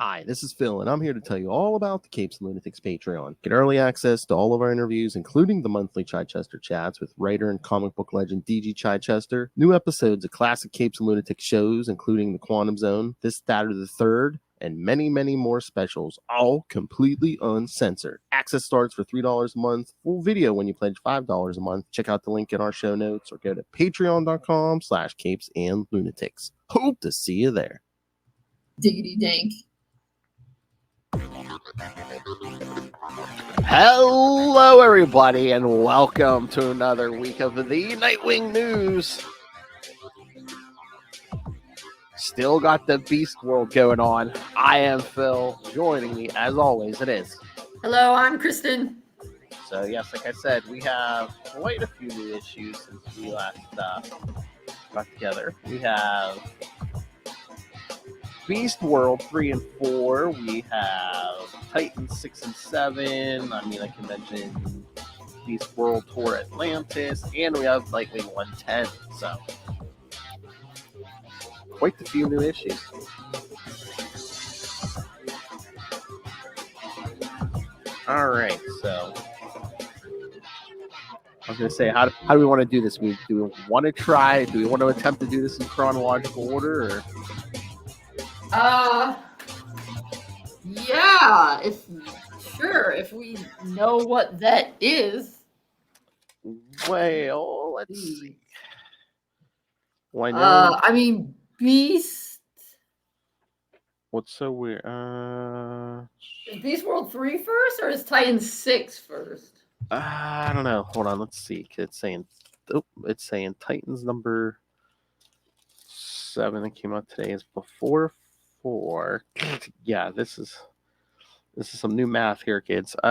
Hi, this is Phil, and I'm here to tell you all about the Capes and Lunatics Patreon. Get early access to all of our interviews, including the monthly Chichester chats with writer and comic book legend DG Chichester, new episodes of classic Capes and Lunatics shows, including The Quantum Zone, This, That, or the Third, and many, many more specials, all completely uncensored. Access starts for $3 a month, full video when you pledge $5 a month. Check out the link in our show notes or go to patreon.com/capesandlunatics. Hope to see you there. Diggity dank. Hello, everybody, and welcome to another week of the Nightwing News. Still got the Beast World going on. I am Phil. Joining me, as always, it is. Hello, I'm Kristen. So, yes, like I said, we have quite a few new issues since we last got together. We have Beast World 3 and 4. We have Titans 6 and 7. I mean, I can mention Beast World Tour Atlantis, and we have Nightwing 110. So, quite a few new issues. All right, so I was going to say, how do we want to do this? Do we want to try? Do we want to attempt to do this in chronological order? Or? Yeah, if we know what that is. Well, let's see. Well, I mean, Beast. What's so weird? Is Beast World 3 first, or is Titans 6 first? I don't know. Hold on, let's see. It's saying Titans number 7 that came out today is before 4. Yeah, this is some new math here, kids. No.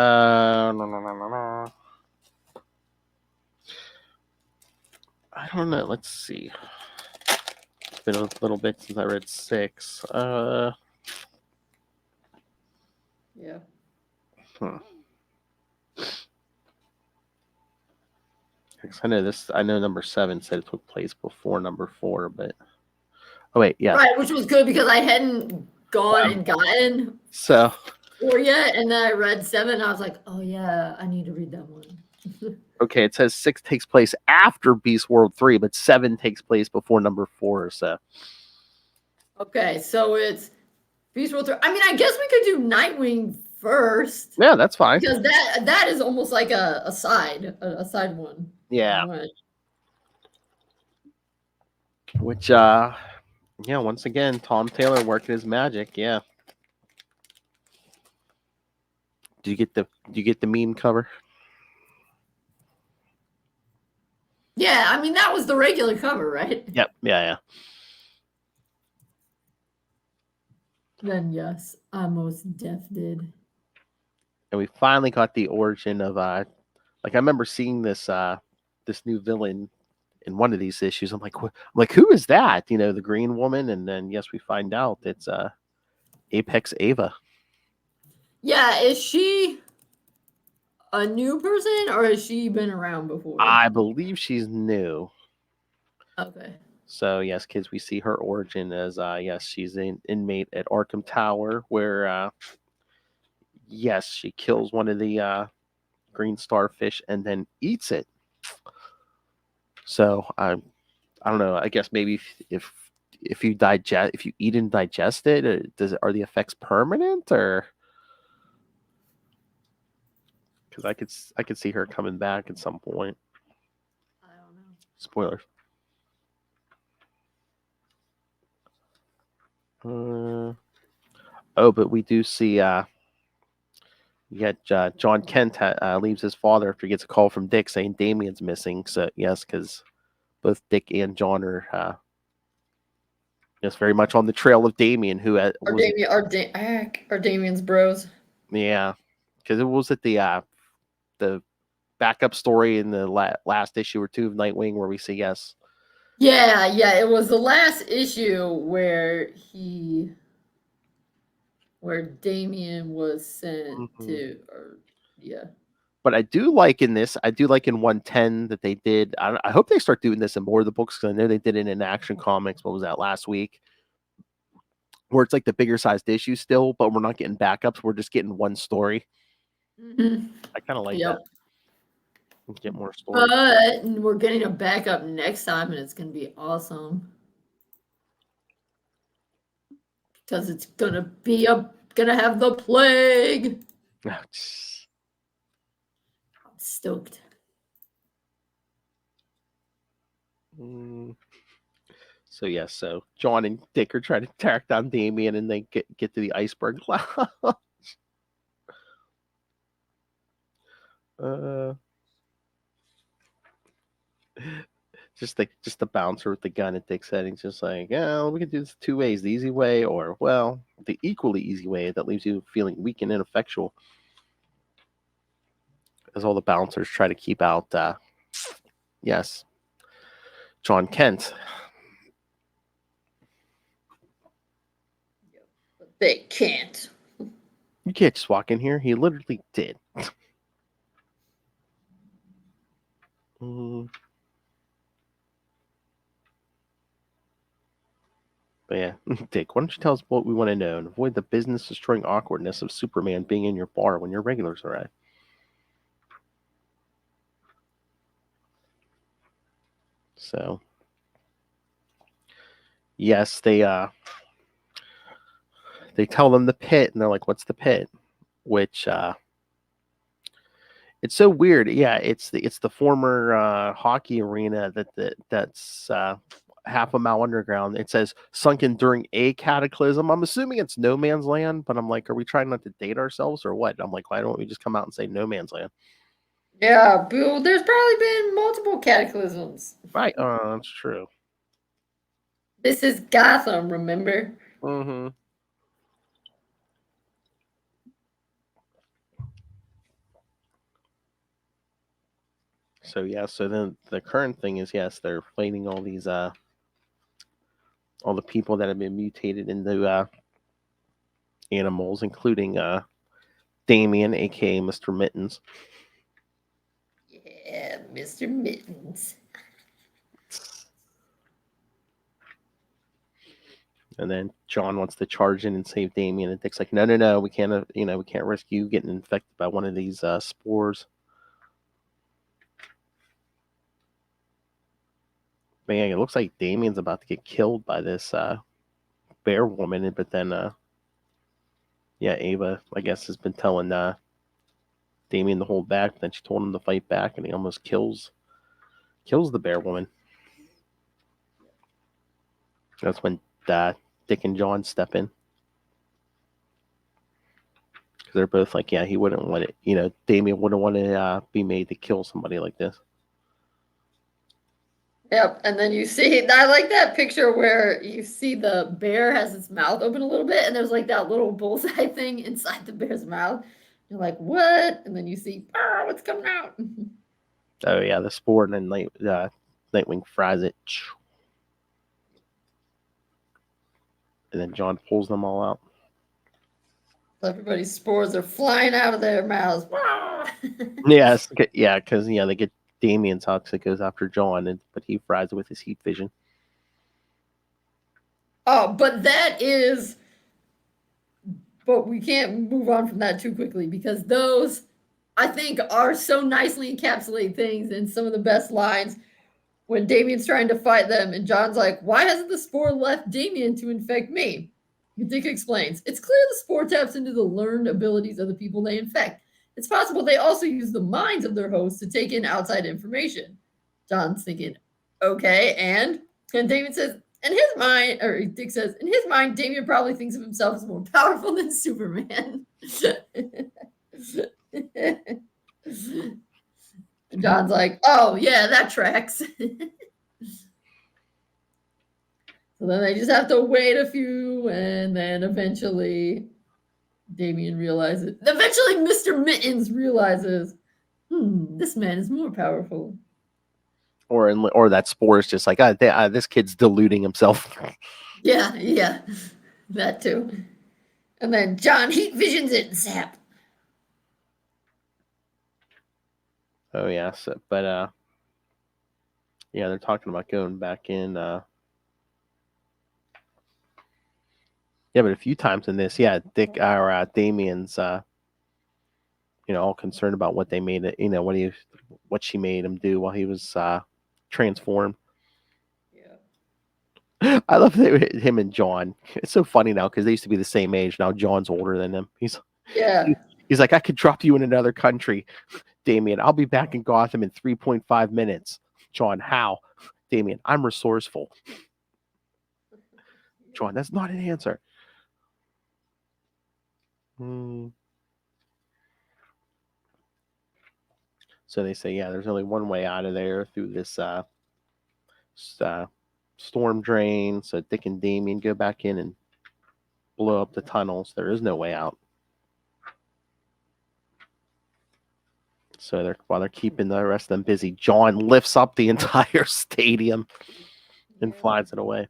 I don't know. Let's see. It's been a little bit since I read 6. Yeah. I know number 7 said it took place before number 4, but oh wait, yeah. Right, which was good because I hadn't gone and gotten 4 yet, and then I read 7, and I was like, oh yeah, I need to read that one. Okay, it says 6 takes place after Beast World 3, but 7 takes place before number 4. So okay, so it's Beast World 3. I mean, I guess we could do Nightwing first. Yeah, that's fine. Because that is almost like a side one. Yeah. Which once again, Tom Taylor working his magic. Yeah. Do you get the meme cover? Yeah, I mean that was the regular cover, right? Yep. Yeah. Then yes, I most def did. And we finally got the origin of I remember seeing this new villain in one of these issues. I'm like, who is that? The green woman, and then yes, we find out it's Apex Ava. Yeah, is she a new person or has she been around before? I believe she's new. Okay. So yes, kids, we see her origin as she's an inmate at Arkham Tower, where she kills one of the green starfish and then eats it. So I don't know. I guess maybe if you eat and digest it, are the effects permanent, or? Because I could see her coming back at some point. I don't know. Spoilers. But we do see Jon Kent leaves his father after he gets a call from Dick saying Damian's missing. So yes, because both Dick and Jon are very much on the trail of Damian, who are Damian's bros. Yeah, because it was at the backup story in the last issue or 2 of Nightwing where we see yes. Yeah, it was the last issue where Damian was sent to, But I do like in 110 that they did. I hope they start doing this in more of the books, because I know they did it in Action Comics. What was that, last week? where it's like the bigger sized issue still, but we're not getting backups. We're just getting one story. Mm-hmm. I kind of like that. Get more stories. But we're getting a backup next time, and it's going to be awesome. Because it's going to be gonna have the plague. I'm stoked. So yes, so Jon and Dick are trying to track down Damian, and they get to the iceberg cloud. Just the bouncer with the gun at Dick's head. He's just like, yeah, we can do this 2 ways: the easy way, or well, the equally easy way that leaves you feeling weak and ineffectual. As all the bouncers try to keep out, yes, Jon Kent. But they can't. You can't just walk in here. He literally did. But yeah, Dick, why don't you tell us what we want to know and avoid the business-destroying awkwardness of Superman being in your bar when your regulars arrive? So, yes, they tell them the pit, and they're like, "What's the pit?" Which it's so weird. Yeah, it's the former hockey arena that's half a mile underground. It says sunken during a cataclysm. I'm assuming it's no man's land, but I'm like, are we trying not to date ourselves or what? I'm like, why don't we just come out and say no man's land? Yeah, Bill, there's probably been multiple cataclysms. Right, that's true. This is Gotham, remember? Mm-hmm. So yeah, so then the current thing is, yes, they're fighting all these all the people that have been mutated into animals, including Damian, aka Mr. Mittens. Yeah, Mr. Mittens. And then Jon wants to charge in and save Damian, and Dick's like, no, we can't, we can't risk you getting infected by one of these spores. Man, it looks like Damian's about to get killed by this bear woman, but then, yeah, Ava, I guess, has been telling Damian to hold back, but then she told him to fight back, and he almost kills the bear woman. That's when Dick and Jon step in. Because they're both like, yeah, he wouldn't want it. Damian wouldn't want to be made to kill somebody like this. Yep, and then you see, I like that picture where you see the bear has its mouth open a little bit, and there's like that little bullseye thing inside the bear's mouth. You're like, what? And then you see, what's coming out? Oh, yeah, the spore, and then Nightwing fries it. And then Jon pulls them all out. Everybody's spores are flying out of their mouths. Yes, yeah, because they get Damian's hux that goes after Jon, but he fries it with his heat vision. Oh, but we can't move on from that too quickly because those, I think, are so nicely encapsulate things in some of the best lines when Damian's trying to fight them and Jon's like, why hasn't the spore left Damian to infect me? Dick explains, it's clear the spore taps into the learned abilities of the people they infect. It's possible they also use the minds of their hosts to take in outside information. Jon's thinking, okay, and Damian says, in his mind, or Dick says, in his mind, Damian probably thinks of himself as more powerful than Superman. Jon's like, oh, yeah, that tracks. So then they just have to wait a few, and then eventually Damian realizes. Eventually, Mr. Mittens realizes, this man is more powerful. Or that spore is just like, this kid's deluding himself. Yeah, that too. And then Jon heat visions it and zap. Oh yeah, but yeah, they're talking about going back in. Yeah, but a few times in this, yeah, Damian's all concerned about what they made it, what she made him do while he was transformed. Yeah. I love him and Jon. It's so funny now because they used to be the same age. Now Jon's older than him. Yeah. He's like, I could drop you in another country, Damian. I'll be back in Gotham in 3.5 minutes. Jon, how? Damian, I'm resourceful. Jon, that's not an answer. So they say, yeah, there's only one way out of there through this storm drain. So Dick and Damian go back in and blow up the tunnels. There is no way out. So while they're keeping the rest of them busy, Jon lifts up the entire stadium and flies it away.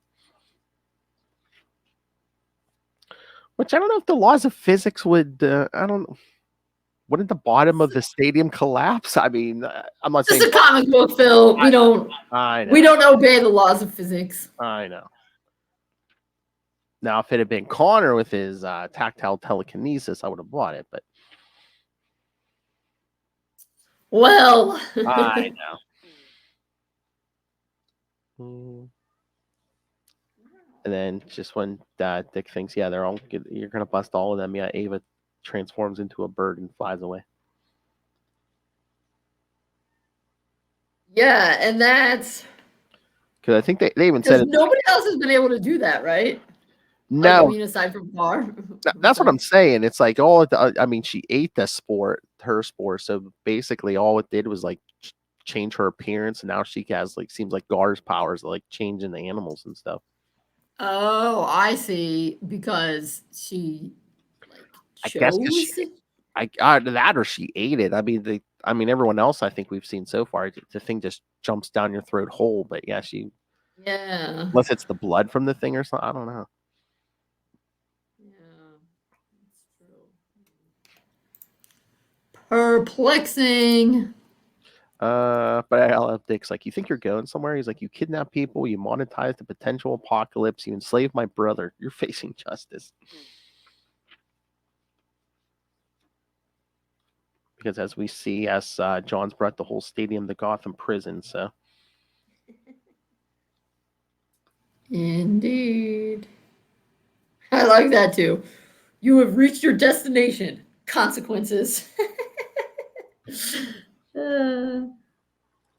Which I don't know if the laws of physics would. I don't. Wouldn't the bottom of the stadium collapse? I mean, I'm not saying It's a comic book, Phil. We don't. I know. We don't obey the laws of physics. I know. Now, if it had been Connor with his tactile telekinesis, I would have bought it. But well, I know. And then just when Dick thinks, yeah, you're gonna bust all of them. Yeah, Ava transforms into a bird and flies away. Yeah, and that's because I think they even said nobody else has been able to do that, right? No, like, I mean, aside from Bar. That's what I'm saying. It's like I mean, she ate her spore. So basically, all it did was like change her appearance, and now she has seems like Gar's powers, like changing the animals and stuff. Oh, I see. Because she I guess that or she ate it. I mean, everyone else I think we've seen so far, the thing just jumps down your throat whole. But yeah, Yeah. Unless it's the blood from the thing or something, I don't know. Yeah, that's true. Perplexing. But I love Dick's like, you think you're going somewhere? He's like, you kidnap people, you monetize the potential apocalypse, you enslave my brother. You're facing justice. Because as we see, Jon's brought the whole stadium to Gotham prison, so. Indeed. I like that too. You have reached your destination. Consequences.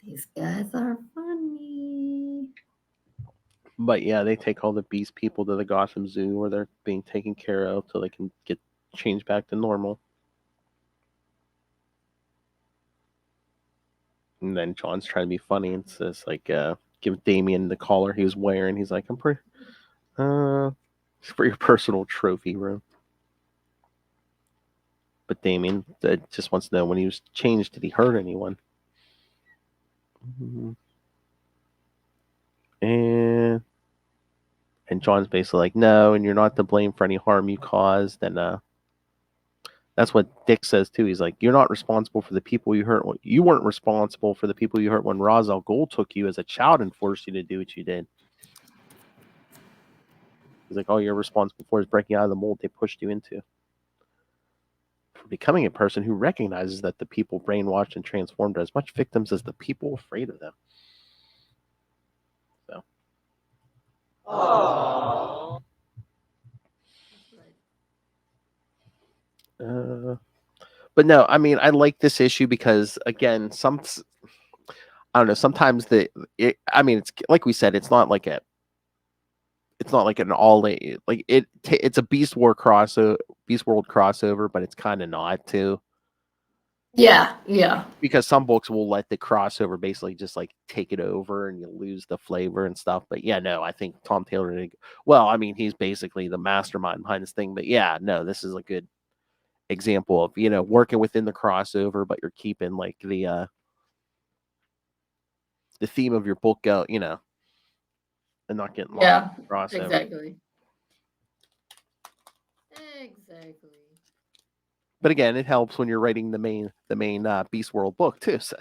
These guys are funny. But yeah, they take all the beast people to the Gotham Zoo where they're being taken care of so they can get changed back to normal. And then Jon's trying to be funny and says, give Damian the collar he was wearing. He's like, I'm pretty, for your personal trophy room. But Damian just wants to know when he was changed, did he hurt anyone? Mm-hmm. And Jon's basically like, no, and you're not to blame for any harm you caused. And that's what Dick says too. He's like, you're not responsible for the people you hurt. You weren't responsible for the people you hurt when Ra's al Ghul took you as a child and forced you to do what you did. He's like, all you're responsible for is breaking out of the mold they pushed you into. For becoming a person who recognizes that the people brainwashed and transformed are as much victims as the people afraid of them. So. Aww. But no, I mean, I like this issue because again, I don't know. Sometimes it's like we said, it's not like an it's a Beast World crossover, but it's kind of not too. Yeah. Because some books will let the crossover basically just take it over and you lose the flavor and stuff. But yeah, no, I think Tom Taylor he's basically the mastermind behind this thing. But yeah, no, this is a good example of working within the crossover, but you're keeping the theme of your book go, and not getting lost in the crossover. Exactly. But again, it helps when you're writing the main Beast World book too. So.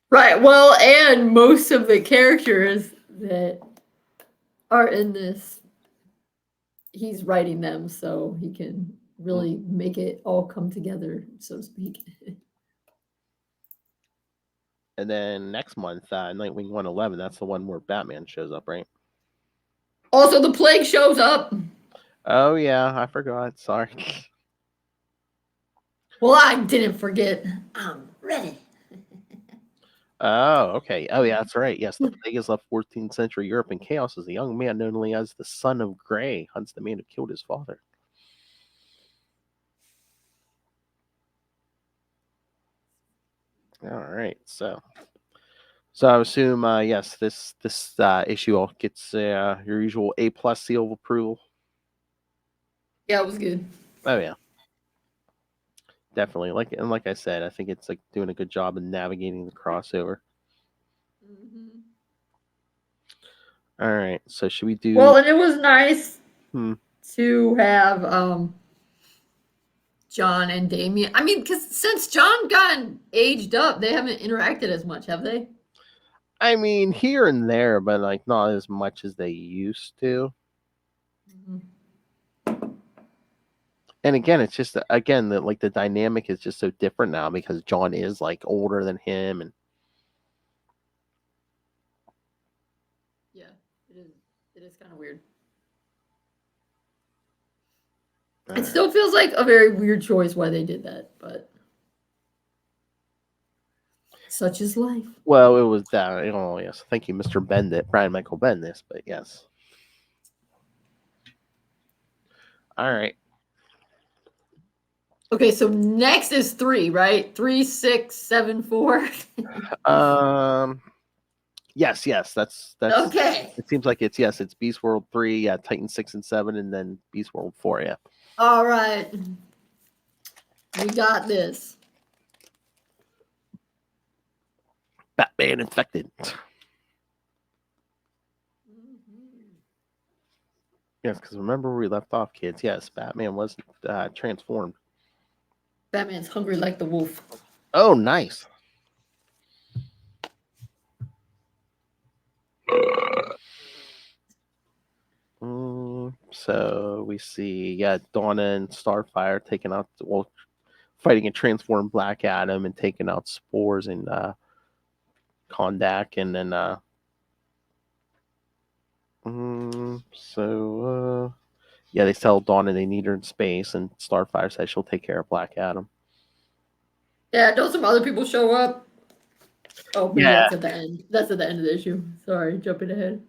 Right. Well, and most of the characters that are in this he's writing them so he can really make it all come together, so to speak. And then next month, Nightwing 111, that's the one where Batman shows up, right? Also, the plague shows up. Oh, yeah, I forgot. Sorry. Well, I didn't forget. I'm ready. Oh, okay. Oh, yeah, that's right. Yes, the plague has left 14th century Europe in chaos as a young man known only as the Son of Grey hunts the man who killed his father. All right, so I assume yes, this issue all gets your usual A+ seal of approval. Yeah, it was good. Oh yeah, definitely. Like I said, I think it's like doing a good job of navigating the crossover. Mm-hmm. All right, so should we do? Well, and it was nice Hmm. to have Jon and Damian. I mean, because since Jon got aged up, they haven't interacted as much, have they? I mean, here and there, but like not as much as they used to. Mm-hmm. And again, it's just again that like the dynamic is just so different now because Jon is like older than him, and Yeah, it is. It is kind of weird. It still feels like a very weird choice why they did that, but such is life. well, it was that. Oh yes, thank you, Mr. Bendit, Brian Michael Bendis. But yes, all right. Okay, so next is 3, right? 3, 6, 7, 4. Yes, that's. Okay. It seems like it's Beast World 3, yeah, Titan 6 and 7, and then Beast World 4. Yeah. All right. We got this. Batman Infected. Mm-hmm. Yes, because remember where we left off, kids. Yes, Batman was transformed. Batman's hungry like the wolf. Oh, nice. So we see, yeah, Donna and Starfire taking out, well, fighting a transformed Black Adam and taking out Spores and Kondak, and then yeah, they tell Donna they need her in space, and Starfire says she'll take care of Black Adam. Yeah, don't some other people show up? Oh, maybe Yeah. that's at the end. That's at the end of the issue. Sorry, jumping ahead.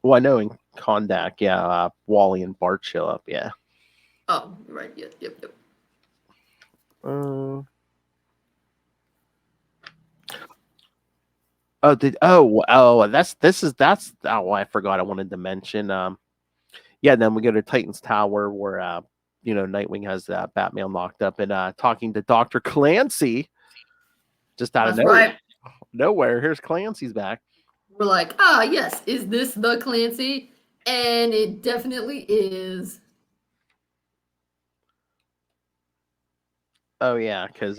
Well, I know in Kondak, yeah, Wally and Bart show up. Yeah. Oh, right. Yep. Oh, that's I forgot I wanted to mention. Yeah, then we go to Titan's Tower where Nightwing has Batman locked up and talking to Dr. Clancy just out of That's right. nowhere. Here's Clancy's back. We're like, yes, is this the Clancy? And it definitely is. Oh yeah, because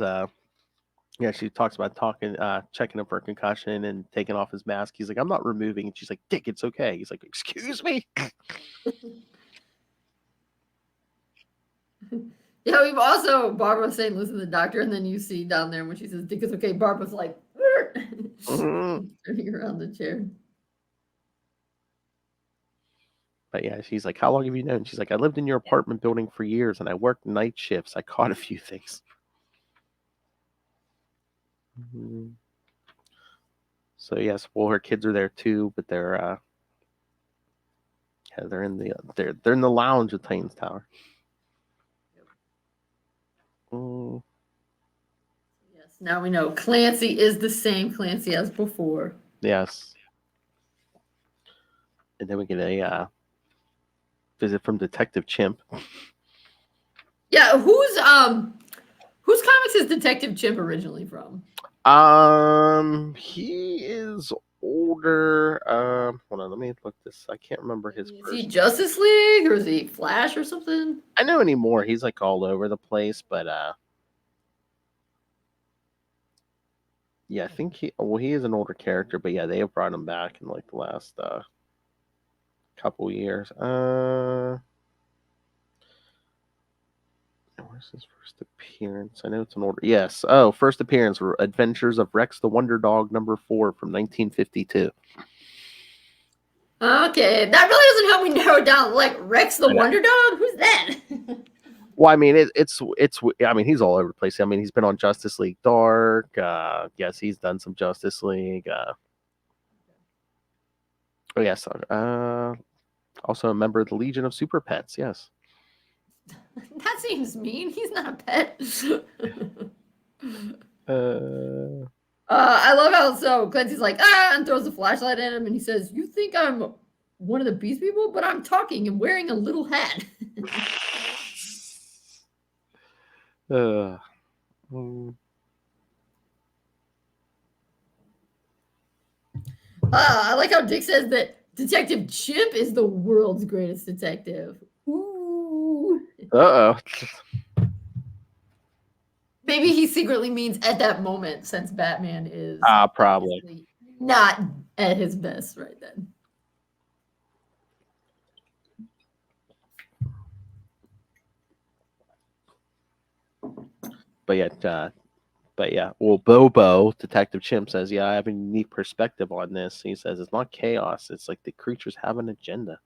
yeah, she talks about checking him for a concussion and taking off his mask. He's like, I'm not removing. And she's like, Dick, it's okay. He's like, excuse me? Yeah, we've also Barbara saying listen to the doctor, and then you see down there when she says Dick is okay, Barbara's like turning around the chair. But yeah, she's like, how long have you known? She's like, I lived in your apartment building for years and I worked night shifts. I caught a few things. So yes, well, her kids are there too, but they're they're in the lounge of Titan's Tower. Yes, now we know Clancy is the same Clancy as before. Yes. And then we get a visit from Detective Chimp. Yeah, whose comics is Detective Chimp originally from? He is older. Hold on, let me look this. I can't remember his Is first. he Justice League or is he Flash or something? I know anymore. He's like all over the place, but yeah, I think he is an older character, but yeah, they have brought him back in like the last couple years. Where's his first appearance? I know it's an order. Yes. Oh, first appearance were Adventures of Rex the Wonder Dog #4 from 1952. Okay, that really doesn't help me narrow down. Like Rex the Wonder Dog, who's that? Well, I mean, it's. I mean, he's all over the place. I mean, he's been on Justice League Dark. Yes, he's done some Justice League. Oh yes. Also a member of the Legion of Super Pets. Yes. That seems mean. He's not a pet. I love how so Clancy's like and throws a flashlight at him, and he says, "You think I'm one of the Beast People, but I'm talking and wearing a little hat." I like how Dick says that Detective Chimp is the world's greatest detective. Ooh. Uh-oh. Maybe he secretly means at that moment, since Batman is probably not at his best right then. But yeah, well, Bobo, Detective Chimp, says, "Yeah, I have a unique perspective on this." He says, "It's not chaos; it's like the creatures have an agenda."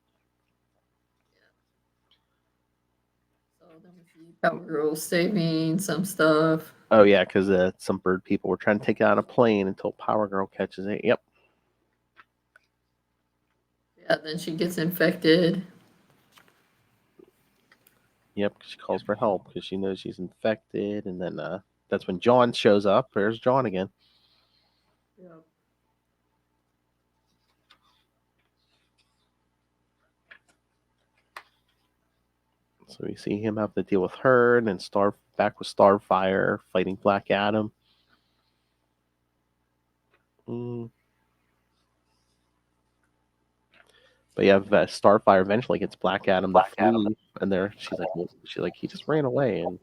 So then we see Power Girl saving some stuff. Oh yeah, because some bird people were trying to take out a plane until Power Girl catches it. Yep. Yeah, then she gets infected. Yep, she calls for help because she knows she's infected, and then that's when Jon shows up. There's Jon again. Yep. So we see him have to deal with her, and then back with Starfire fighting Black Adam. But yeah, Starfire eventually gets Black Adam to flee, and she's like, he just ran away. And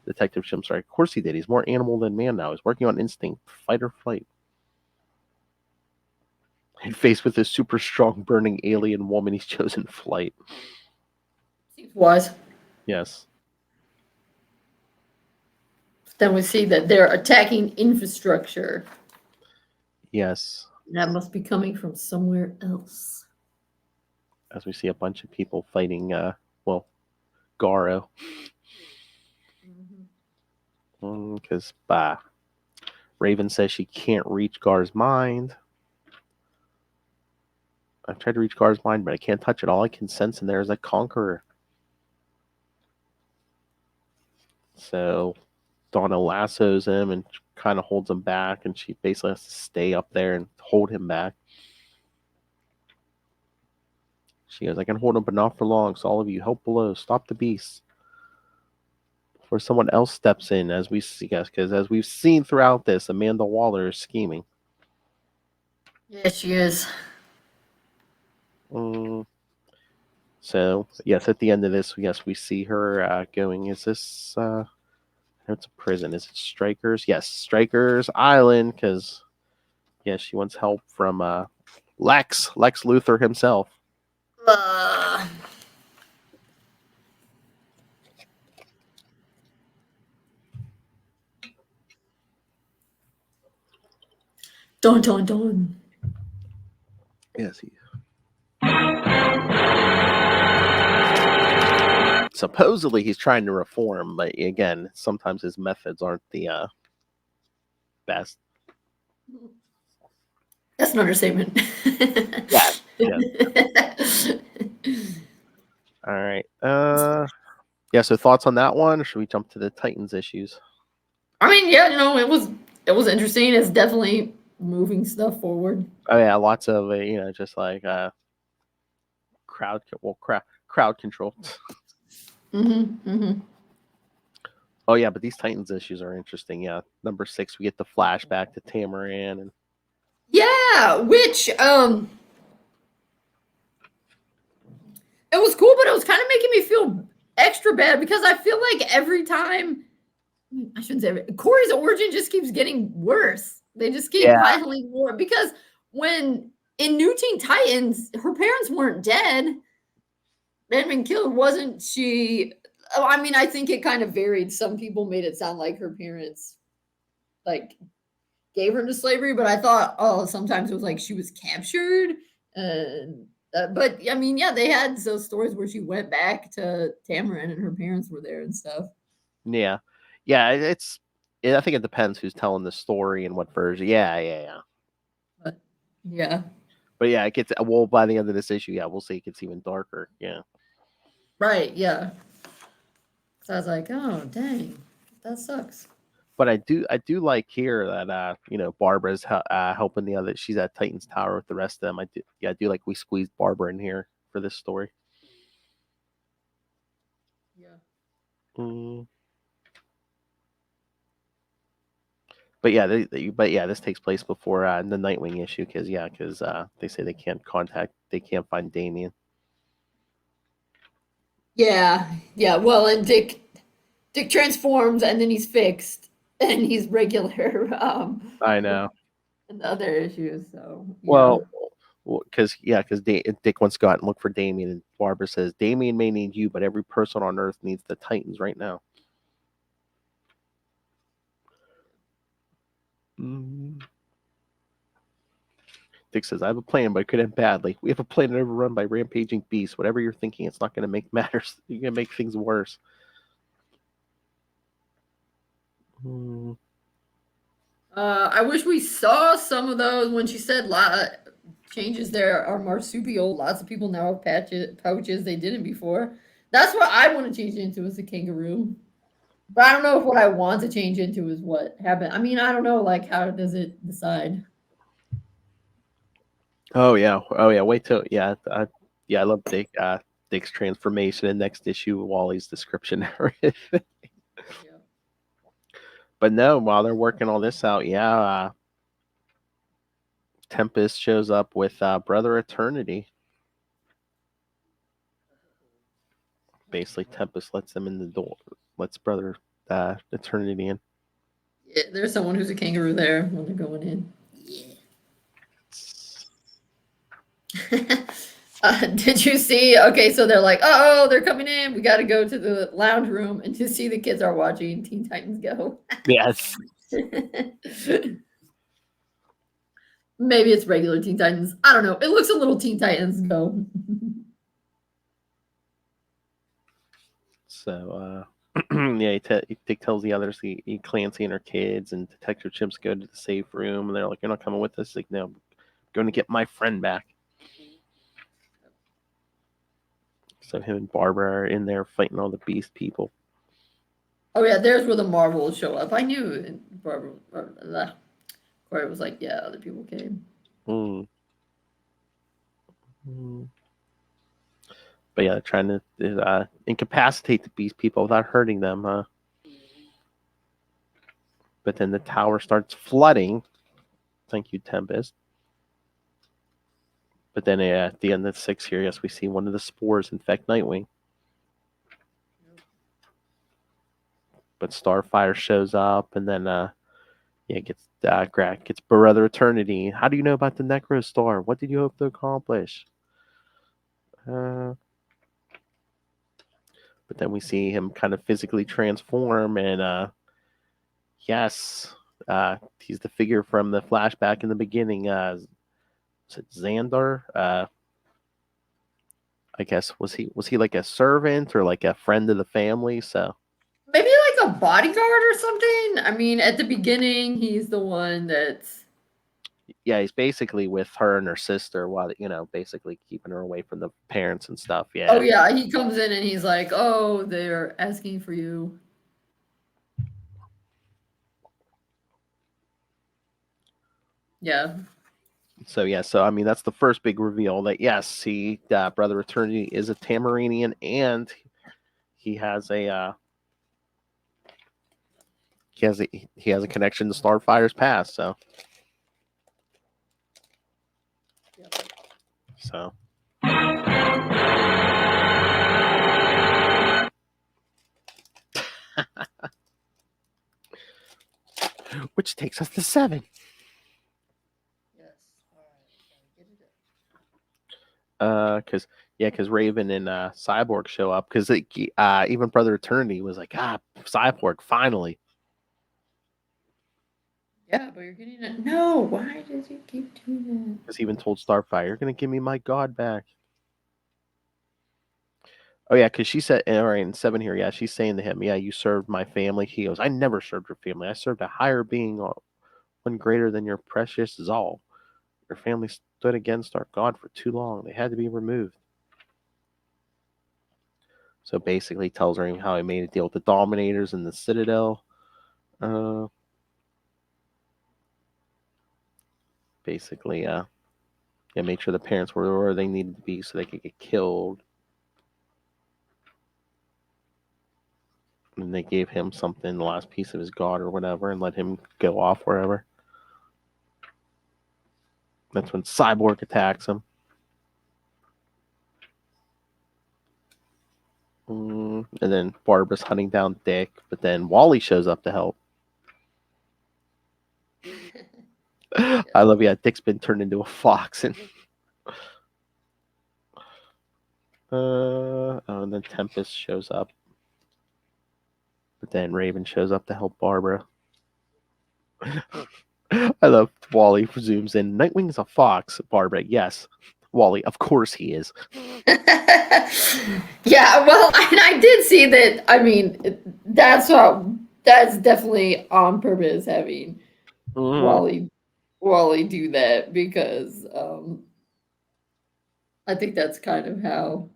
Detective Chimp's like, of course he did. He's more animal than man now. He's working on instinct, fight or flight. And faced with this super strong, burning alien woman, he's chosen flight. Seems wise. Yes. Then we see that they're attacking infrastructure. Yes. That must be coming from somewhere else. As we see a bunch of people fighting, Garo. Because Raven says she can't reach Gar's mind. I've tried to reach Gar's mind, but I can't touch it. All I can sense in there is a conqueror. So Donna lassos him and kind of holds him back, and she basically has to stay up there and hold him back. She goes, "I can hold him, but not for long. So all of you, help below. Stop the beast." Before someone else steps in, as we see, because as we've seen throughout this, Amanda Waller is scheming. Yes, she is. So yes, at the end of this, yes, we see her going. Is this? It's a prison. Is it Strikers? Yes, Strikers Island. Because yes, she wants help from Lex Luthor himself. Dun. Yes, he. Supposedly he's trying to reform, but again, sometimes his methods aren't the best. That's an understatement. Yeah. All right. Yeah. So thoughts on that one, or should we jump to the Titans issues? I mean, yeah, it was interesting. It's definitely moving stuff forward. Oh yeah, lots of just like crowd control. Oh yeah, but these Titans issues are interesting. Yeah, number 6, we get the flashback to Tamaran, and which it was cool, but it was kind of making me feel extra bad because I feel like every time, I shouldn't say it, Corey's origin just keeps getting worse. They just keep piling more because when in New Teen Titans, her parents weren't dead. They had been killed, wasn't she? I mean, I think it kind of varied. Some people made it sound like her parents like gave her into slavery, but I thought, oh, sometimes it was like she was captured. And but I mean, yeah, they had those stories where she went back to Tamarin and her parents were there and stuff. Yeah, I think it depends who's telling the story and what version. Yeah. But yeah, But yeah, it gets well by the end of this issue. Yeah, we'll see. It gets even darker. Yeah. right, yeah. So I was like, oh, dang, that sucks. But I do like here that Barbara's helping the other. She's at Titan's Tower with the rest of them. I do like we squeezed Barbara in here for this story. Yeah. Mm. But yeah, this takes place before the Nightwing issue because they say they can't find Damian. Yeah. Well, and Dick transforms and then he's fixed and he's regular. I know. In the other issues. So yeah. Well, because Dick wants to go out and look for Damian, and Barbara says Damian may need you, but every person on Earth needs the Titans right now. Mm. Dick says, I have a plan, but it could end badly. We have a plan overrun by rampaging beasts. Whatever you're thinking, it's not going to make matters. You're going to make things worse. Mm. I wish we saw some of those when she said changes there are marsupial. Lots of people now have pouches they didn't before. That's what I want to change into is a kangaroo. But I don't know if what I want to change into is what happened. I mean, I don't know, like, how does it decide? Oh yeah. Wait till I love Dick's transformation in next issue. Wally's description. Yeah. But no, while they're working all this out, Tempest shows up with Brother Eternity. Basically, Tempest lets them in the door, lets Brother Eternity in. Yeah, there's someone who's a kangaroo there when they're going in. Yeah. Did you see? Okay, so they're like, oh, they're coming in. We got to go to the lounge room and to see the kids are watching Teen Titans Go. Yes. Maybe it's regular Teen Titans. I don't know. It looks a little Teen Titans Go. So, Dick tells the others, Clancy and her kids and Detective Chimps go to the safe room, and they're like, "You're not coming with us." Like, no, I'm going to get my friend back. So him and Barbara are in there fighting all the beast people. Oh yeah, there's where the Marvels show up. I knew Barbara. Corey was like, yeah, other people came. But yeah, trying to incapacitate the beast people without hurting them. But then the tower starts flooding. Thank you, Tempest. But then at the end of 6 here, yes, we see one of the spores infect Nightwing. But Starfire shows up, and then gets Brother Eternity. How do you know about the Necro Star? What did you hope to accomplish? But then we see him kind of physically transform, and yes, he's the figure from the flashback in the beginning. Is it Xandar? I guess was he like a servant or like a friend of the family? So maybe like a bodyguard or something. I mean, at the beginning, he's the one that's he's basically with her and her sister while basically keeping her away from the parents and stuff. Yeah. Oh yeah, he comes in and he's like, "Oh, they're asking for you." Yeah. So I mean that's the first big reveal that yes, Brother Eternity is a Tamarinian and he has a he has a connection to Starfire's past. So so. Which takes us to 7. Yes. All right. Because Yeah, because Raven and Cyborg show up because even Brother Eternity was like, Cyborg finally. Yeah, but you're getting it. No, why did you keep doing that? Because he even told Starfire, "You're gonna give me my god back." Oh yeah, because she said, all right, in 7 here, yeah, she's saying to him, "Yeah, you served my family." He goes, "I never served your family. I served a higher being, one greater than your precious Zal. Your family stood against our god for too long. They had to be removed." So basically, he tells her how he made a deal with the Dominators in the Citadel. Basically, yeah, made sure the parents were where they needed to be so they could get killed. And they gave him something, the last piece of his god or whatever, and let him go off wherever. That's when Cyborg attacks him. And then Barbara's hunting down Dick, but then Wally shows up to help. I love Dick's been turned into a fox, and and then Tempest shows up, but then Raven shows up to help Barbara. I love Wally zooms in. Nightwing is a fox. Barbara, yes. Wally, of course he is. Yeah, well, I did see that. I mean, that's definitely on purpose having Wally do that because I think that's kind of how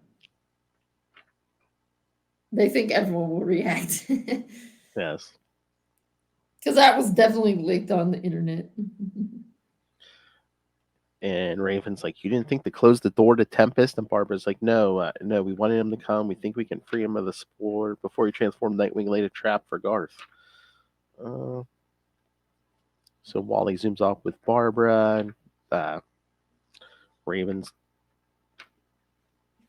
they think everyone will react. Yes. Because that was definitely leaked on the internet. And Raven's like, "You didn't think to close the door to Tempest?" And Barbara's like, no, we wanted him to come. We think we can free him of the spore before he transformed Nightwing, laid a trap for Garth. So Wally zooms off with Barbara. And, Raven's.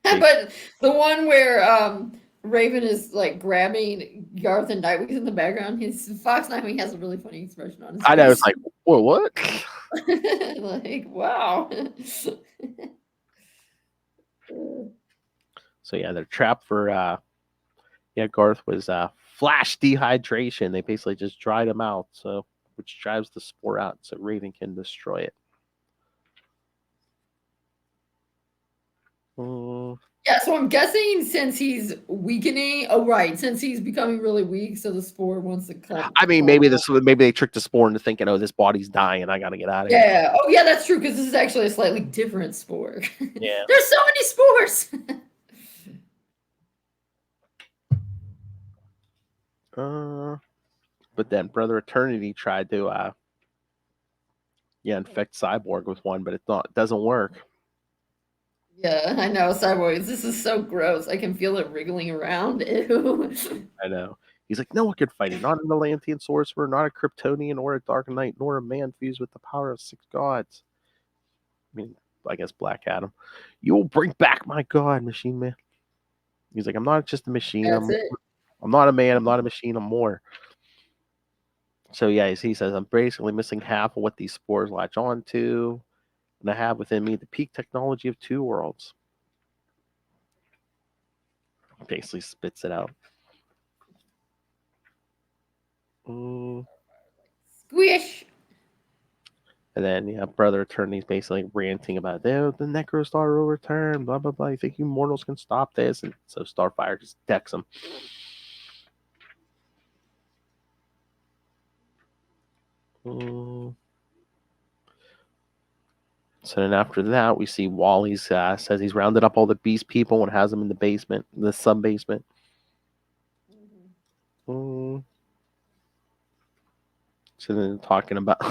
But the one where Raven is like grabbing Garth and Nightwing in the background, his Fox Nightwing has a really funny expression on his face. I know, it's like, whoa, what? Like, wow. So yeah, they're trapped for Garth was flash dehydration. They basically just dried him out, so which drives the spore out so Raven can destroy it. Yeah, so I'm guessing since he's weakening, since he's becoming really weak, so the spore wants to come. I mean, maybe they tricked the spore into thinking, "Oh, this body's dying. I got to get out of here." Yeah. Oh, yeah, that's true because this is actually a slightly different spore. Yeah. There's so many spores. But then Brother Eternity tried to infect Cyborg with one, but it doesn't work. Yeah, I know, Cyborgs. This is so gross. I can feel it wriggling around. Ew. I know. He's like, "No one could fight it. Not an Atlantean sorcerer, not a Kryptonian or a Dark Knight, nor a man fused with the power of 6 gods." I mean, I guess Black Adam. "You will bring back my god, Machine Man." He's like, "I'm not just a machine. I'm not a man. I'm not a machine. I'm more." So yeah, he says, "I'm basically missing half of what these spores latch on to, and I have within me the peak technology of 2 worlds." Basically spits it out. Squish. And then Brother Eternity's basically ranting about the Necrostar will return, blah blah blah. You think you mortals can stop this? And so Starfire just decks him. So then after that, we see Wally's says he's rounded up all the beast people and has them in the basement, the sub basement. So then talking about,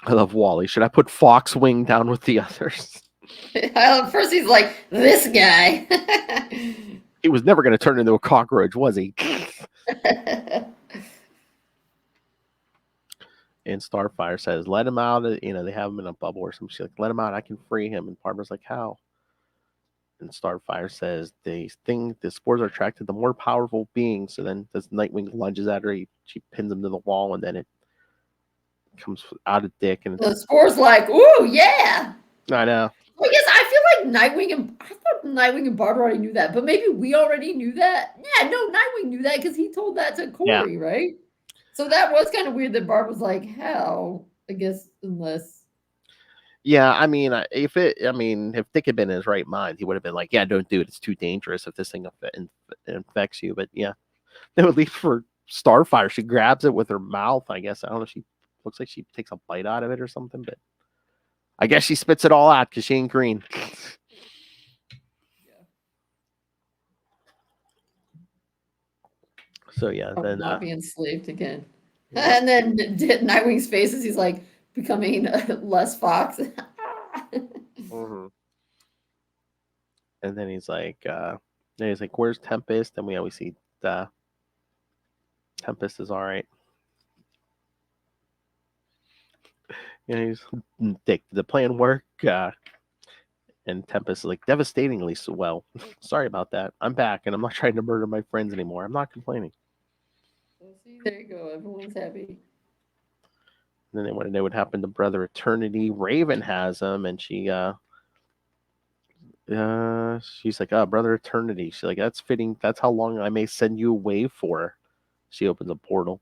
I love Wally. Should I put Foxwing down with the others? First, he's like, this guy. He was never going to turn into a cockroach, was he? And Starfire says, "Let him out." They have him in a bubble or something. She's like, "Let him out. I can free him." And Barbara's like, "How?" And Starfire says, "The spores are attracted to more powerful beings." So then this Nightwing lunges at her. She pins him to the wall, and then it comes out of Dick. And the spore's like, ooh, yeah. I know. I guess I feel like I thought Nightwing and Bart already knew that, but maybe we already knew that. Yeah, no, Nightwing knew that because he told that to Yeah. Corey, right? So that was kind of weird that Bart was like, "How?" I guess unless. Yeah, I mean, if Dick had been in his right mind, he would have been like, "Yeah, don't do it. It's too dangerous if this thing infects you." But yeah, no, at least for Starfire, she grabs it with her mouth. I guess I don't know. She looks like she takes a bite out of it or something, but I guess she spits it all out because she ain't green. So yeah, Oh, then not be enslaved again. yep. And then Nightwing's face as he's like becoming less fox. Mhm. And then he's like, "Where's Tempest?" And we always see Tempest is all right. He's Dick. Did the plan work? And Tempest is like, devastatingly so well. Sorry about that. I'm back, and I'm not trying to murder my friends anymore. I'm not complaining. So see, there you go. Everyone's happy. And then they want to know what happened to Brother Eternity. Raven has him, and she's like, "Oh, Brother Eternity." She's like, "That's fitting. That's how long I may send you away for." She opens a portal,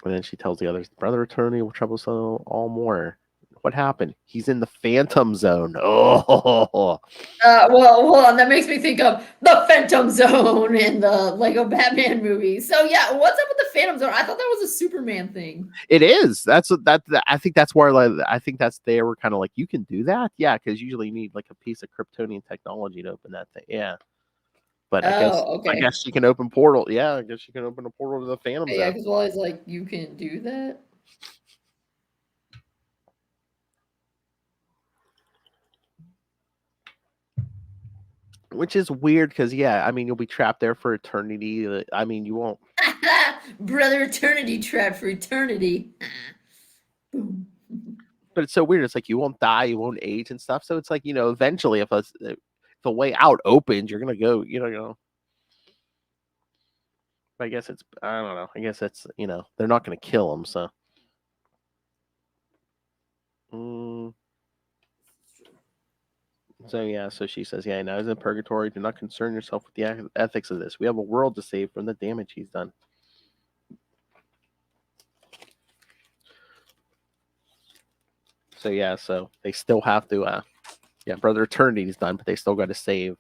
and then she tells the others, "Brother Eternity will trouble us all more." What happened? He's in the Phantom Zone. Oh, Well, hold on. That makes me think of the Phantom Zone in the Lego Batman movie. So yeah, what's up with the Phantom Zone? I thought that was a Superman thing. it is. That's what I think that's where like, I think that's they were kind of like, you can do that, yeah, because usually you need like a piece of Kryptonian technology to open that thing, yeah. But Oh, I okay. guess she can open portal. Yeah, I guess she can open a portal to the Phantom Yeah, Zone, because Wally's like, you can do that. which is weird because yeah, I mean you'll be trapped there for eternity. I mean you won't. Brother Eternity trapped for eternity. Boom. But it's so weird. It's like you won't die, you won't age and stuff. So it's like eventually if the way out opens, you're gonna go. I guess it's I don't know. I guess it's they're not gonna kill him. So. Mm, So yeah, so she says, "Yeah, now he's in purgatory. Do not concern yourself with the ethics of this. We have a world to save from the damage he's done." So yeah, so they still have to. Yeah, Brother Eternity's done, but they still got to save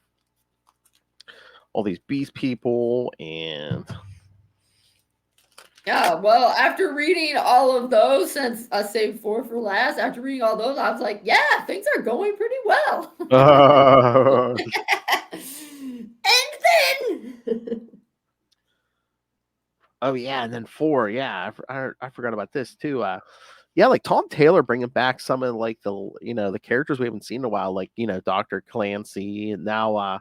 all these beast people and. Yeah, well, after reading all of those, since I saved four for last, after reading all those, I was like, yeah, things are going pretty well. And then Oh yeah, and then 4. Yeah, I forgot about this too. Yeah, like Tom Taylor bringing back some of like the characters we haven't seen in a while, like Doctor Clancy, and now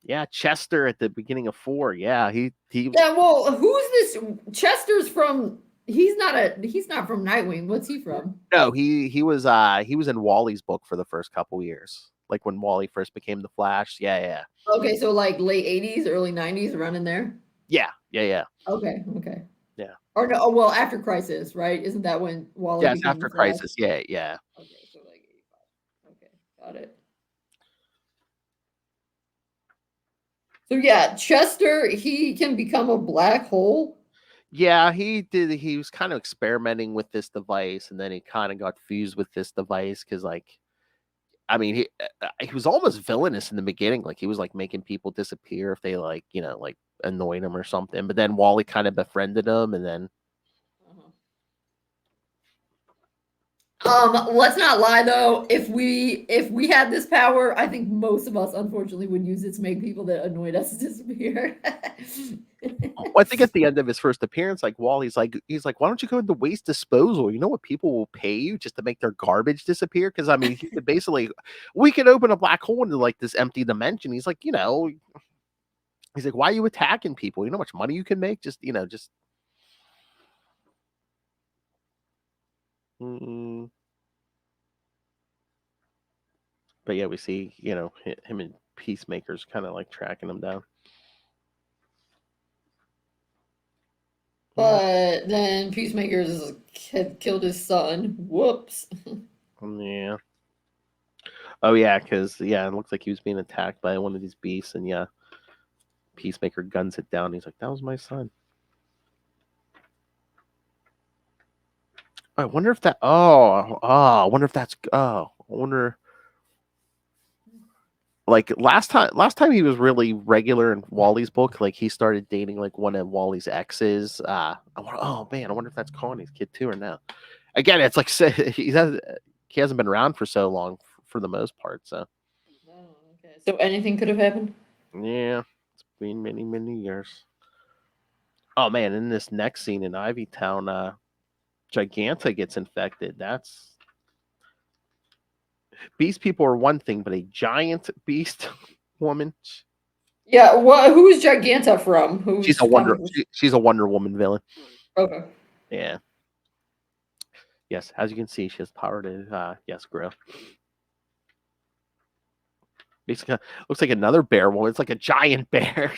yeah, Chester at the beginning of 4. Yeah, he yeah, well, who's this? Chester's from. He's not from Nightwing. What's he from? No, he was in Wally's book for the first couple years, like when Wally first became the Flash. Yeah, yeah, Okay, so like late 80s, early 90s, around in there. yeah, yeah, yeah, Okay, okay. yeah. Or no, oh, well, after Crisis, right? Isn't that when Wally Yes, became the after Flash? Crisis. Yeah, yeah, Okay, so like 85. Okay, got it. So yeah, Chester, he can become a black hole. yeah. He did. He was kind of experimenting with this device, and then he kind of got fused with this device because, like, I mean, he was almost villainous in the beginning. Like, he was like making people disappear if they like annoyed him or something. But then Wally kind of befriended him, and then Uh-huh. Let's not lie though. If we had this power, I think most of us unfortunately would use it to make people that annoyed us disappear. well, I think at the end of his first appearance, like he's like, "Why don't you go into waste disposal? You know what people will pay you just to make their garbage disappear? Because I mean, he could basically, we could open a black hole into like this empty dimension." He's like, he's like, "Why are you attacking people? You know how much money you can make? Just." Mm. But yeah, we see, him and Peacemaker's kind of like tracking him down. But then Peacemaker's had killed his son. Whoops. Yeah. Oh yeah, because it looks like he was being attacked by one of these beasts, and yeah, Peacemaker guns it down. He's like, "That was my son." I wonder if that. I wonder if that's. I wonder. Like last time he was really regular in Wally's book. Like he started dating like one of Wally's exes. Oh man, I wonder if that's Connie's kid too or no. Again, it's like he hasn't been around for so long for the most part. So Oh, okay. So anything could have happened. yeah, it's been many years. Oh man, in this next scene in Ivy Town, Giganta gets infected. That's beast people are one thing, but a giant beast woman. Yeah. What? Who's Giganta from? Who's comic book? She's a Wonder Woman villain. Okay. Yeah. Yes, as you can see, she has power to grow. Basically, looks like another bear woman. It's like a giant bear.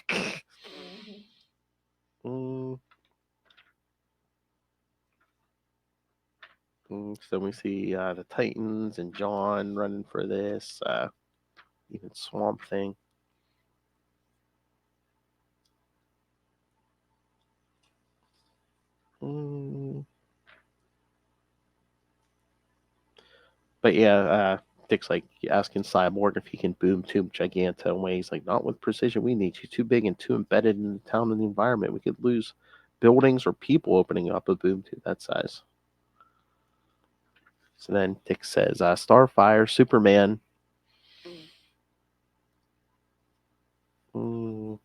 Mm, so we see the Titans and John running for this. Even Swamp Thing. Mm. But yeah, Dick's like asking Cyborg if he can boom tube Giganta away. He's like, not with precision we need. She's too big and too embedded in the town and the environment. We could lose buildings or people opening up a boom tube that size. So then Dick says, Starfire, Superman. Mm.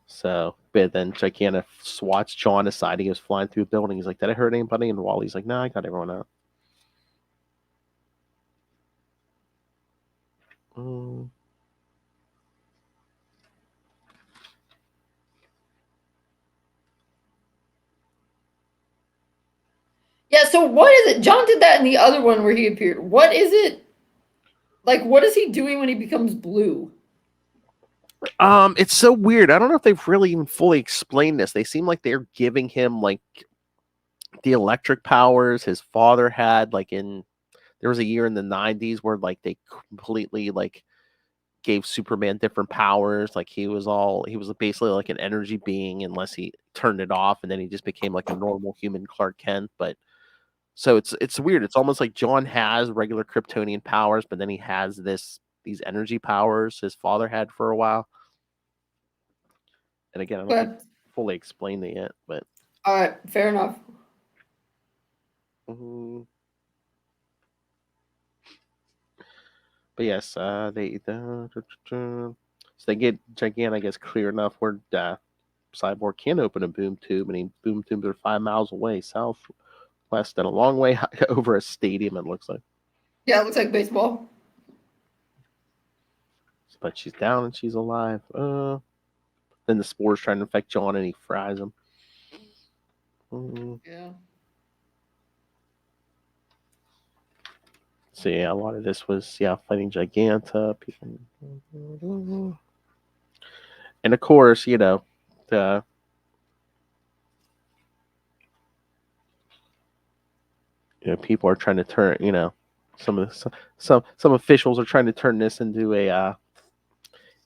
So, but then Giganta swats John aside. He goes flying through the building. He's like, did I hurt anybody? And Wally's like, no, I got everyone out. Mm. Yeah. So what is it? John did that in the other one where he appeared. What is it? Like, what is he doing when he becomes blue? It's so weird. I don't know if they've really even fully explained this. They seem like they're giving him like the electric powers his father had. Like there was a year in the '90s where like they completely like gave Superman different powers. Like he was basically like an energy being unless he turned it off, and then he just became like a normal human Clark Kent. But so it's weird. It's almost like John has regular Kryptonian powers, but then he has these energy powers his father had for a while. And again, I don't think Okay. fully explained it yet, but All right. Fair enough. mhm. But yes, so they get Gigant, I guess, clear enough where Cyborg can open a boom tube, and he boom tubes are 5 miles away, southwest, and a long way over a stadium. It looks like, Yeah. It looks like baseball. but she's down and she's alive. Then the spores trying to infect John, and he fries him. Yeah. So yeah, a lot of this was fighting Giganta people, and of course the people are trying to turn some officials are trying to turn this into a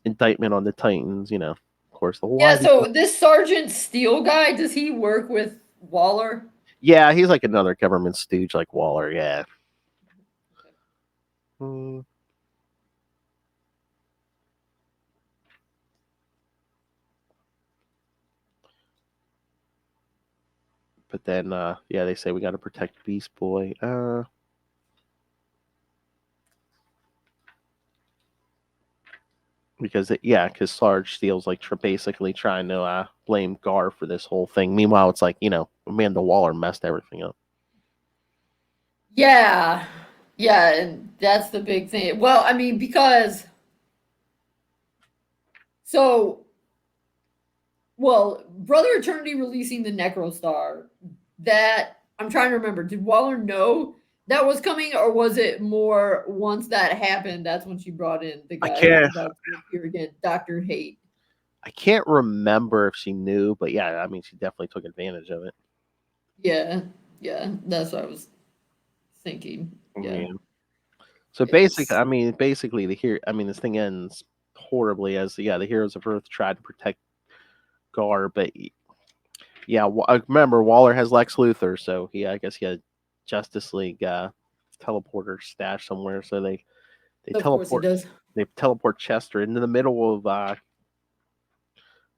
indictment on the Titans. Of course the whole Yeah. Ivy. So this Sergeant Steel guy, does he work with Waller? Yeah, he's like another government stooge like Waller. Yeah. Mm. But then they say we got to protect Beast Boy. Because Sarge Steele's like basically trying to blame Gar for this whole thing. Meanwhile, it's like Amanda Waller messed everything up. Yeah. Yeah, and that's the big thing. Well, I mean, because so Brother Eternity releasing the Necrostar, that I'm trying to remember. Did Waller know that was coming, or was it more once that happened? That's when she brought in the I guy who's can't. about to appear again, Doctor Hate. I can't remember if she knew, but yeah, I mean, she definitely took advantage of it. Yeah, yeah, that's what I was thinking. Yeah, Yeah. So it's basically, this thing ends horribly as the heroes of Earth tried to protect Gar, but yeah, I remember Waller has Lex Luthor, so I guess he had Justice League teleporter stashed somewhere, so they of course he teleport does. Chester into the middle of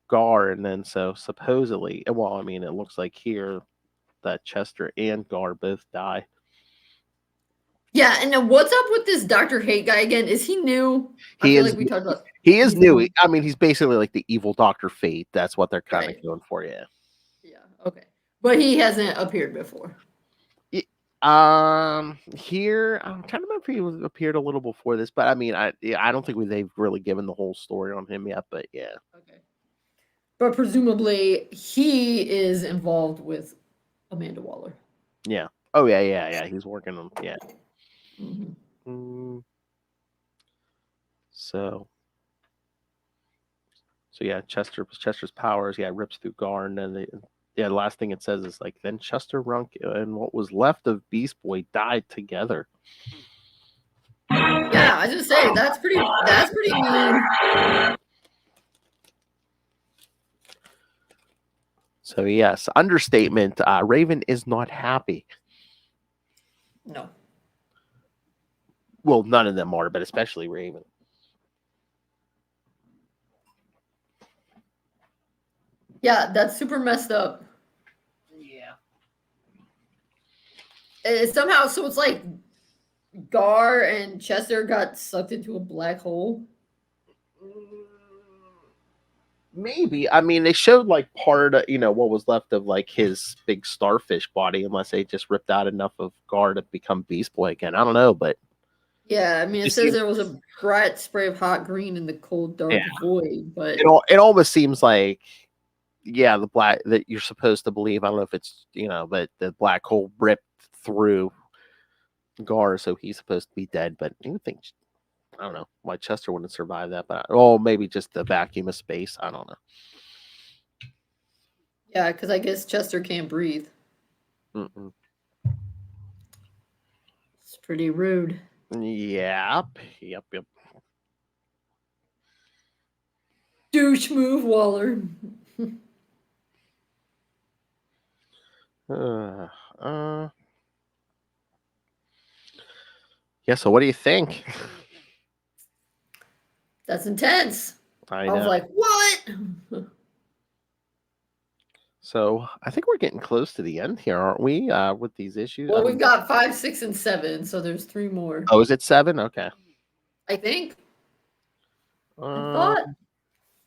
Gar, and then so supposedly, well, I mean, it looks like here that Chester and Gar both die. Yeah, and then what's up with this Doctor Hate guy again? Is he new? I He feel is like we talked about. he is He's new. new, I mean, he's basically like the evil Doctor Fate. That's what they're kind of right? going for, yeah. Yeah, okay, but he hasn't appeared before. Here I'm trying to remember if he appeared a little before this, but I mean, I don't think they've really given the whole story on him yet. But yeah, Okay, but presumably he is involved with Amanda Waller. yeah. Oh yeah. He's working on yeah. Hmm. Mm, so yeah, Chester's powers rips through Gar, and then the last thing it says is like then Chester Runk and what was left of Beast Boy died together. Yeah, I was gonna say that's pretty. That's pretty mean. So yes, understatement. Raven is not happy. No. Well, none of them are, but especially Raven. Yeah, that's super messed up. Yeah. Somehow, so it's like Gar and Chester got sucked into a black hole. Maybe. I mean, they showed like part of, what was left of like his big starfish body, unless they just ripped out enough of Gar to become Beast Boy again. I don't know, but Yeah, I it mean, it just says seems, there was a bright spray of hot green in the cold, yeah, dark void, but it almost seems like, the black that you're supposed to believe. I don't know if it's, but the black hole ripped through Gar, so he's supposed to be dead. But you would think, I don't know why Chester wouldn't survive that, but maybe just the vacuum of space. I don't know. yeah, because I guess Chester can't breathe. Mm-mm. It's pretty rude. Yep. Douche move, Waller. Uh, uh, yeah. So, what do you think? That's intense. I I was know. like, what? So, I think we're getting close to the end here, aren't we? With these issues. I Well, we've mean, got 5, 6, and 7, so there's 3 more. oh, is it 7? Okay. I think. I Uh, thought.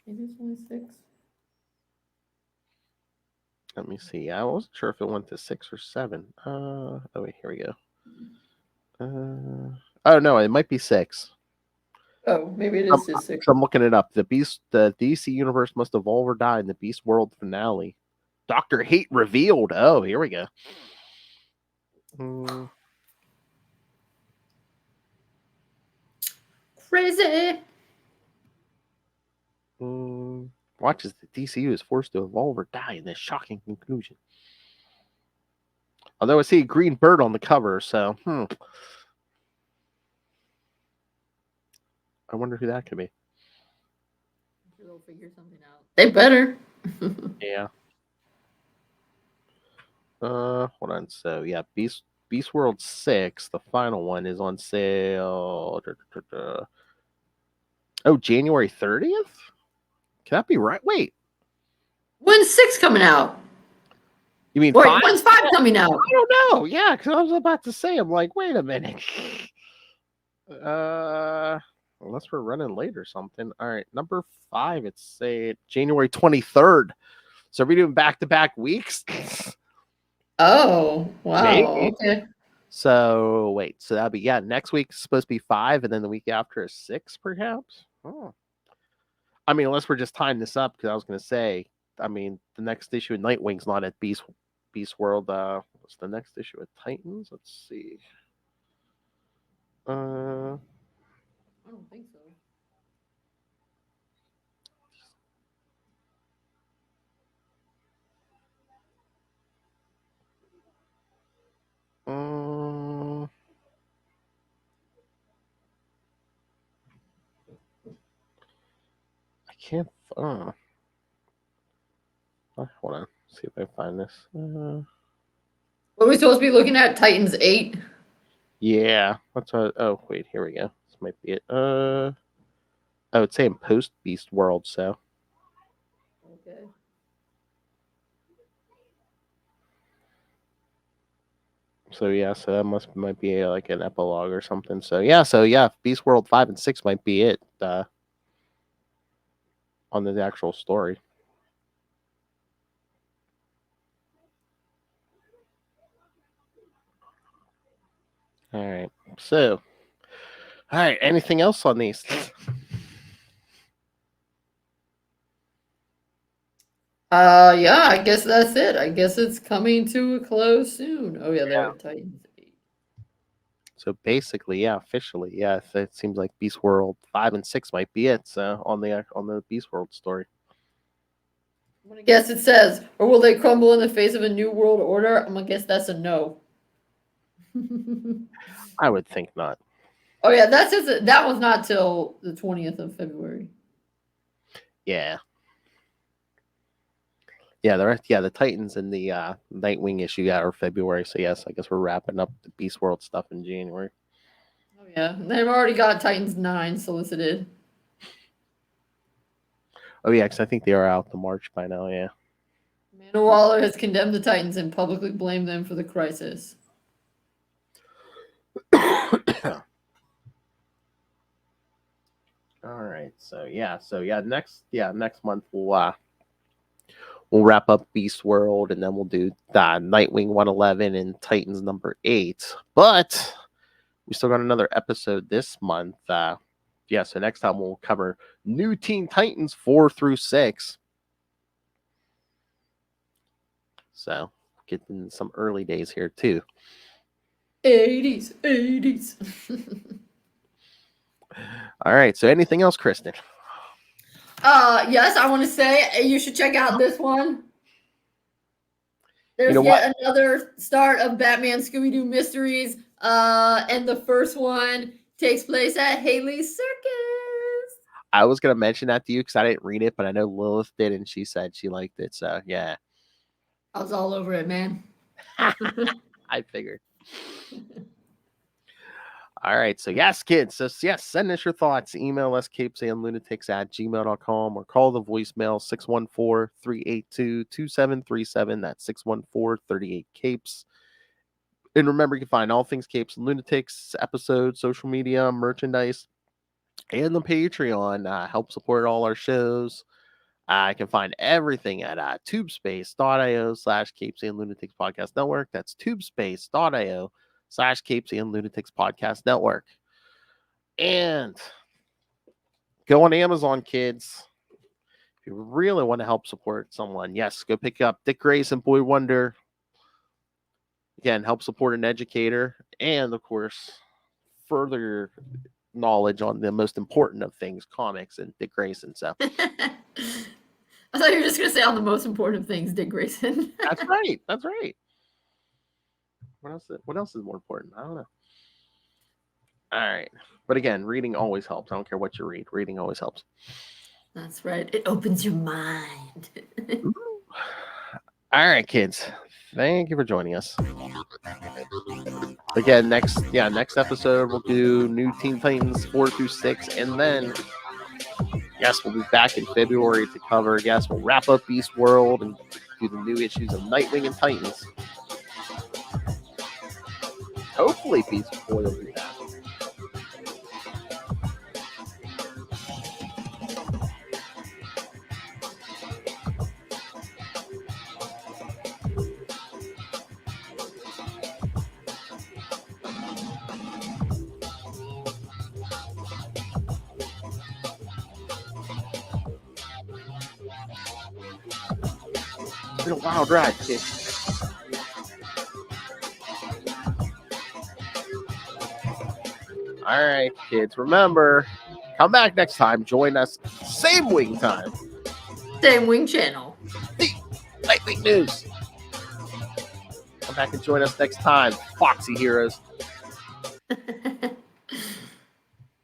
Maybe it's only 6. Let me see. I wasn't sure if it went to 6 or 7. Oh wait, here we go. Oh no, it might be 6. Oh, maybe it I'm, is just 6. I'm looking it up. The DC universe must evolve or die in the Beast World finale. Doctor Hate revealed. Oh, here we go. Mm, Crazy. Watch as the DCU is forced to evolve or die in this shocking conclusion. Although I see a green bird on the cover, so I wonder who that could be. They'll figure something out. They better. Yeah. Hold on. So yeah, Beast World 6, the final one, is on sale. Oh, January 30th? Can that be right? Wait, When's 6 coming out? you mean Wait, 5? when's 5 coming out? I don't know. Yeah, because I was about to say, I'm like, wait a minute. Unless we're running late or something. All right, number 5. It's say January 23rd. So are we doing back-to-back weeks? Oh, wow. Maybe. Okay. So wait, so that'll be next week's supposed to be 5, and then the week after is 6, perhaps. Oh. I mean, unless we're just tying this up, because I was going to say, I mean, the next issue of Nightwing's not at Beast World. What's the next issue of Titans? Let's see. I don't think so. can't. Hold on. See if I find this. What are we supposed to be looking at? Titans 8? Yeah. What's oh wait, here we go. This might be it. Oh, it's saying post Beast World, so. Okay. So yeah, so that might be like an epilogue or something. So yeah, Beast World 5 and 6 might be it on the actual story. All right. So, all right. Anything else on these? Yeah, I guess that's it. I guess it's coming to a close soon. Oh yeah, there, Titans 8. So basically, yeah, officially, yeah, it seems like Beast World 5 and 6 might be it. So on the Beast World story. I'm gonna guess it says, or will they crumble in the face of a new world order? I'm gonna guess that's a no. I would think not. Oh yeah, that one's not till the 20th of February. Yeah. Yeah, the Titans and the Nightwing issue are February. So yes, I guess we're wrapping up the Beast World stuff in January. Oh yeah, they've already got Titans 9 solicited. Oh yeah, because I think they are out to March by now. Yeah. Amanda Waller has condemned the Titans and publicly blamed them for the crisis. All right. So next month we'll wrap up Beast World, and then we'll do Nightwing 111 and Titans number 8. But we still got another episode this month. So next time we'll cover New Teen Titans 4 through 6. So getting some early days here too. 80s. All right. So anything else, Kristen? Yes, I want to say you should check out this one. There's another start of Batman Scooby-Doo Mysteries. And the first one takes place at Haley's Circus. I was gonna mention that to you because I didn't read it, but I know Lilith did, and she said she liked it. So yeah, I was all over it, man. I figured. All right, so yes, kids. So yes, send us your thoughts. Email us CapesandLunatics@gmail.com or call the voicemail 614-382-2737. That's 614-38-CAPES. And remember, you can find all things Capes and Lunatics, episodes, social media, merchandise, and the Patreon. Help support all our shows. I can find everything at tubespace.io/Capes and Lunatics Podcast Network. That's tubespace.io/Capes and Lunatics Podcast Network. And go on Amazon, kids. If you really want to help support someone, yes, go pick up Dick Grayson, Boy Wonder. Again, help support an educator, and of course, further knowledge on the most important of things, comics and Dick Grayson. So I thought you were just gonna say on the most important of things, Dick Grayson. That's right. What else is more important? I don't know. All right. But again, reading always helps. I don't care what you read. Reading always helps. That's right. It opens your mind. All right, kids. Thank you for joining us. Again, next episode we'll do New Teen Titans 4 through 6, and then we'll be back in February to cover. We'll wrap up Beast World and do the new issues of Nightwing and Titans. Hopefully, Beast Boy will be back. It's been a wild ride, kid. All right, kids. Remember, come back next time. Join us. Same wing time. Same wing channel. The Nightwing News. Come back and join us next time. Foxy Heroes.